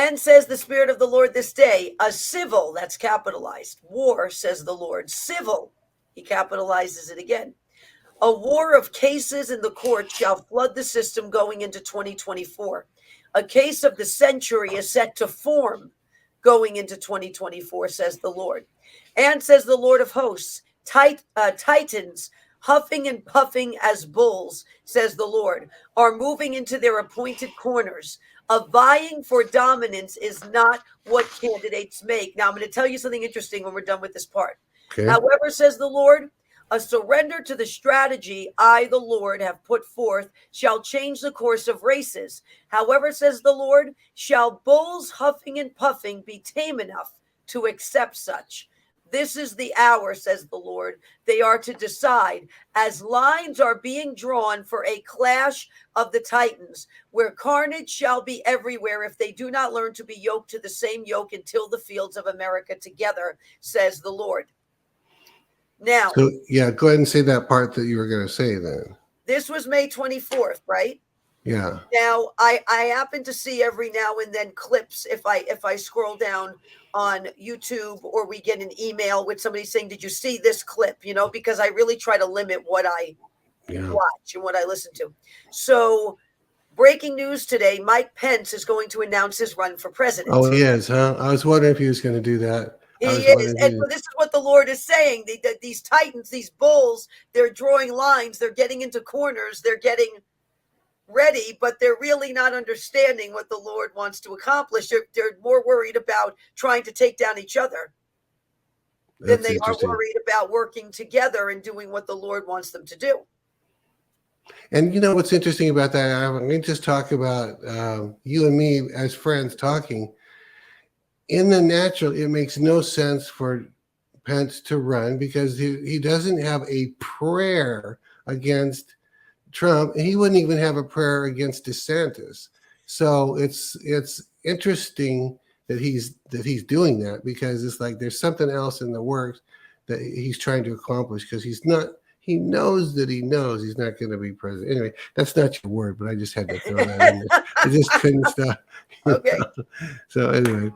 Then says the Spirit of the Lord this day, a civil, that's capitalized, war, says the Lord, civil, he capitalizes it again. A war of cases in the court shall flood the system going into 2024. A case of the century is set to form going into 2024, says the Lord. And says the Lord of hosts, titans, huffing and puffing as bulls, says the Lord, are moving into their appointed corners. A vying for dominance is not what candidates make. Now, I'm going to tell you something interesting when we're done with this part. Okay. However, says the Lord, a surrender to the strategy I, the Lord, have put forth shall change the course of races. However, says the Lord, shall bulls huffing and puffing be tame enough to accept such? This is the hour, says the Lord. They are to decide as lines are being drawn for a clash of the titans, where carnage shall be everywhere if they do not learn to be yoked to the same yoke and till the fields of America together, says the Lord. Now, so yeah, go ahead and say that part that you were going to say then. This was May 24th, right? Yeah. Now, I happen to see every now and then clips if I scroll down on YouTube, or we get an email with somebody saying, did you see this clip? You know, because I really try to limit what I watch and what I listen to. So breaking news today, Mike Pence is going to announce his run for president. Oh, he is, huh? I was wondering if he was going to do that. He is. And so this is what the Lord is saying. These titans, these bulls, they're drawing lines. They're getting into corners. They're getting ready, but they're really not understanding what the Lord wants to accomplish. They're more worried about trying to take down each other than they are worried about working together and doing what the Lord wants them to do. And you know what's interesting about that? I'm going to just talk about you and me as friends talking. In the natural, it makes no sense for Pence to run because he doesn't have a prayer against Trump, and he wouldn't even have a prayer against DeSantis. So it's interesting that he's doing that, because it's like there's something else in the works that he's trying to accomplish, because he knows that he knows he's not going to be president. Anyway, that's not your word, but I just had to throw that in there. I just couldn't stop. Okay. So anyway.